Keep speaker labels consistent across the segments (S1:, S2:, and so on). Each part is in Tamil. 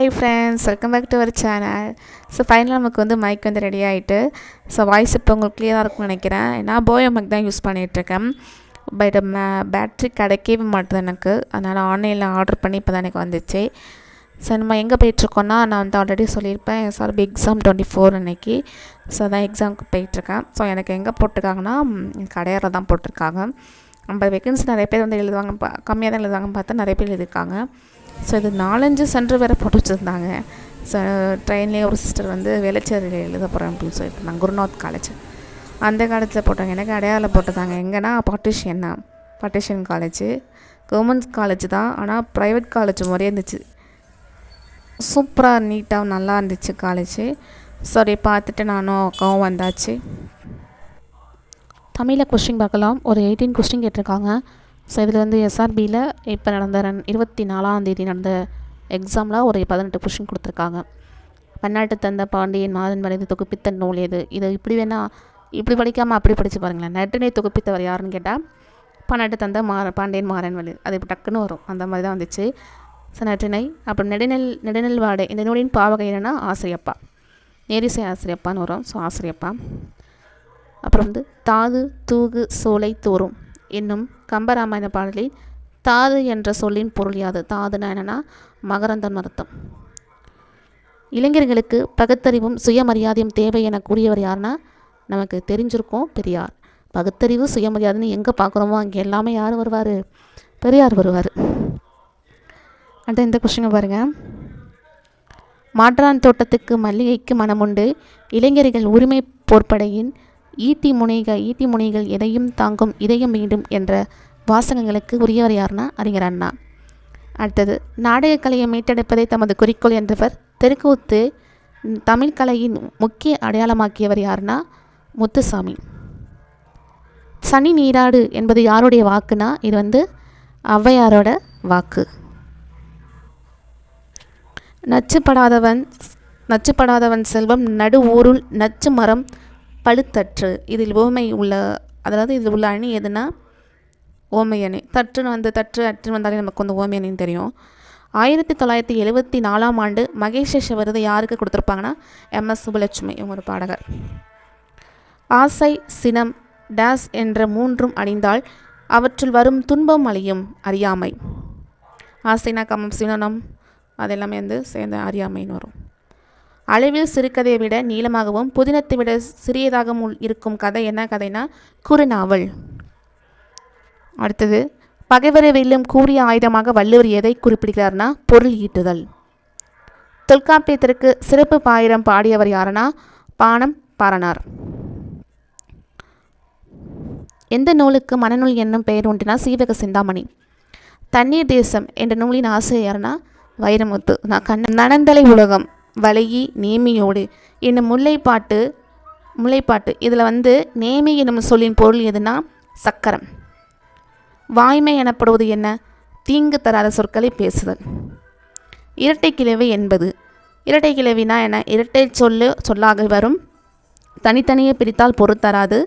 S1: Hey friends, welcome back to our channel. So ஃபைனலாக நமக்கு வந்து மைக் வந்து ரெடி ஆகிட்டு, ஸோ வாய்ஸ் இப்போ உங்களுக்கு க்ளியராக இருக்கும்னு நினைக்கிறேன். நான் போயோ மைக் தான் யூஸ் பண்ணிகிட்ருக்கேன். பட் பேட்ரி கிடைக்கவே மாட்டுது எனக்கு. அதனால் ஆன்லைனில் ஆர்டர் பண்ணி இப்போ தான் எனக்கு வந்துச்சு. ஸோ நம்ம எங்கே போயிட்டுருக்கோன்னா, நான் வந்து ஆல்ரெடி சொல்லியிருப்பேன் எஸ்ஆர்பி எக்ஸாம் 24 அன்றைக்கி. ஸோ அதான் எக்ஸாமுக்கு போயிட்டுருக்கேன். ஸோ எனக்கு எங்கே போட்டிருக்காங்கன்னா கடையாரில் தான் போட்டிருக்காங்க. 50 வேக்கன்சி நிறைய பேர் வந்து எழுதுவாங்க, கம்மியாக தான் எழுதுவாங்கன்னு பார்த்தா நிறைய பேர் எழுதியிருக்காங்க. ஸோ இது 4-5 சென்டர் வேறு போட்டு வச்சுருந்தாங்க. ஸோ ட்ரெயின்லேயே ஒரு சிஸ்டர் வந்து வேளச்சேரியில் எழுத போகிறேன் அப்படின்னு சொல்லிட்டு இருந்தாங்க. குருநாத் காலேஜ் அந்த காலேஜில் போட்டாங்க. எனக்கு அடையாளம் போட்டுருந்தாங்க. எங்கன்னா பாட்டிஷன் காலேஜ் கவர்மெண்ட் காலேஜ் தான், ஆனால் ப்ரைவேட் காலேஜ் மாதிரியே இருந்துச்சு. சூப்பராக நீட்டாக நல்லா இருந்துச்சு காலேஜ். ஸோ அப்படியே பார்த்துட்டு நானும் அக்காவும் வந்தாச்சு. தமிழில் கொஸ்டின் பார்க்கலாம். ஒரு 18 கொஸ்டின் கேட்டிருக்காங்க. ஸோ இதில் வந்து எஸ்ஆர்பியில் இப்போ நடந்த 24ஆம் தேதி நடந்த எக்ஸாமில் ஒரு 18 கொஸ்டின் கொடுத்துருக்காங்க. பன்னாட்டு தந்த பாண்டியன் மாதன் வரைந்து தொகுப்பித்த நூல் எது? இதை இப்படி படிக்காமல் அப்படி படித்து பாருங்களேன். நற்றினை தொகுப்பித்தவர் யாருன்னு கேட்டால் பன்னாட்டு தந்த பாண்டியன் மாறன் வழி, அது இப்போ டக்குன்னு வரும். அந்த மாதிரி தான் வந்துச்சு. ஸோ நற்றினை. அப்புறம் நெடுநெல் வாடை, இந்த நூலின் பாவகை என்னென்னா ஆசிரியப்பா, நேரிசை ஆசிரியப்பான்னு வரும். ஸோ ஆசிரியப்பா. அப்புறம் வந்து தாது தூகு சோலை தோறும் என்னும் கம்பராமாயண பாடலில் தாது என்ற சொல்லின் பொருள் யாது? தாதுனா என்னென்னா மகரந்தம் அர்த்தம். இளைஞர்களுக்கு பகுத்தறிவும் சுயமரியாதையும் தேவை என கூறியவர் யாருன்னா நமக்கு தெரிஞ்சிருக்கோம், பெரியார். பகுத்தறிவு சுயமரியாதைன்னு எங்கே பார்க்குறோமோ அங்கே எல்லாமே யார் வருவார்? பெரியார் வருவார். அடுத்த இந்த கொஸ்டினை பாருங்கள். மாற்றான் தோட்டத்துக்கு மல்லிகைக்கு மனமுண்டு, இளைஞர்கள் உரிமை போர்ப்படையின் ஈட்டி முனைகள் எதையும் தாங்கும் இதயம் வேண்டும் என்ற வாசகங்களுக்கு உரியவர் யாருன்னா அறிஞர் அண்ணா. அடுத்தது நாடகக்கலையை மீட்டெடுப்பதை தமது குறிக்கோள் என்றவர் தெருக்கூத்து தமிழ் கலையின் முக்கிய அடையாளமாக்கியவர் யாருன்னா முத்துசாமி. சனி நீராடு என்பது யாருடைய வாக்குனா இது வந்து ஔவையாரோட வாக்கு. நச்சுப்படாதவன் செல்வம் நடு ஊருள் நச்சு மரம் பழுத்தற்று. இதில் ஓமை உள்ள, அதாவது இதில் உள்ள அணி எதுனா ஓமை அணி. தற்றுன்னு வந்து தற்று அற்று வந்தாலே நமக்கு வந்து ஓமை அணின்னு தெரியும். 1974ஆம் ஆண்டு மகேஷ் விருது யாருக்கு கொடுத்துருப்பாங்கன்னா MS சுப்புலட்சுமி, இவங்க ஒரு பாடகர். ஆசை சினம் டேஸ் என்ற மூன்றும் அணிந்தால் அவற்றுள் வரும் துன்பம் அழியும் அறியாமை. ஆசைனா கமம் சினம் அதெல்லாமே வந்து சேர்ந்த அறியாமைன்னு வரும். அளவில் சிறுகதையை விட நீளமாகவும் புதினத்தை விட சிறியதாகவும் இருக்கும் கதை என்ன கதைனா குறுநாவல். அடுத்தது பகைவரை வெல்லும் கூறிய ஆயுதமாக வள்ளுவர் எதை குறிப்பிடுகிறார்னா பொருள் ஈட்டுதல். தொல்காப்பியத்திற்கு சிறப்பு பாயிரம் பாடியவர் யாருன்னா பாணம் பாரனார். எந்த நூலுக்கு மனநூல் என்னும் பெயர் உண்டுனா சீவக சிந்தாமணி. தண்ணீர் தேசம் என்ற நூலின் ஆசிரியர்னா வைரமுத்து. நனந்தலை உலகம் வளையி நேமியோடு என்னும் முல்லைப்பாட்டு இதில் வந்து நேமி என்னும் சொல்லின் பொருள் எதுனா சக்கரம். வாய்மை எனப்படுவது என்ன? தீங்கு தராத சொற்களை பேசுதல். இரட்டை கிளவி என்பது, இரட்டை கிளவினா என்ன? இரட்டை சொல்லாக வரும், தனித்தனியே பிரித்தால் பொருள் தராது,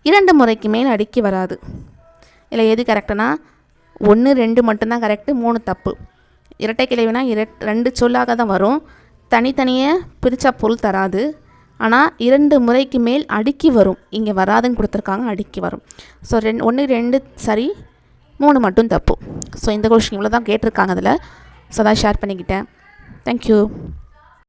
S1: 2 முறைக்கு மேல் அடுக்கி வராது. இல்லை எது கரெக்டுனா 1 2 மட்டும்தான் கரெக்டு, 3 தப்பு. இரட்டை கிளவினா 2 சொல்லாக தான் வரும், தனித்தனியே பிரித்தா பொருள் தராது, ஆனால் 2 முறைக்கு மேல் அடுக்கி வரும். இங்கே வராதுன்னு கொடுத்துருக்காங்க, அடுக்கி வரும். ஸோ 1 2 சரி, 3 மட்டும் தப்பு. ஸோ இந்த கொஸ்டின் இவ்வளோ தான் கேட்டிருக்காங்க அதில். ஸோ அதான் ஷேர் பண்ணிக்கிட்டேன். தேங்க்யூ.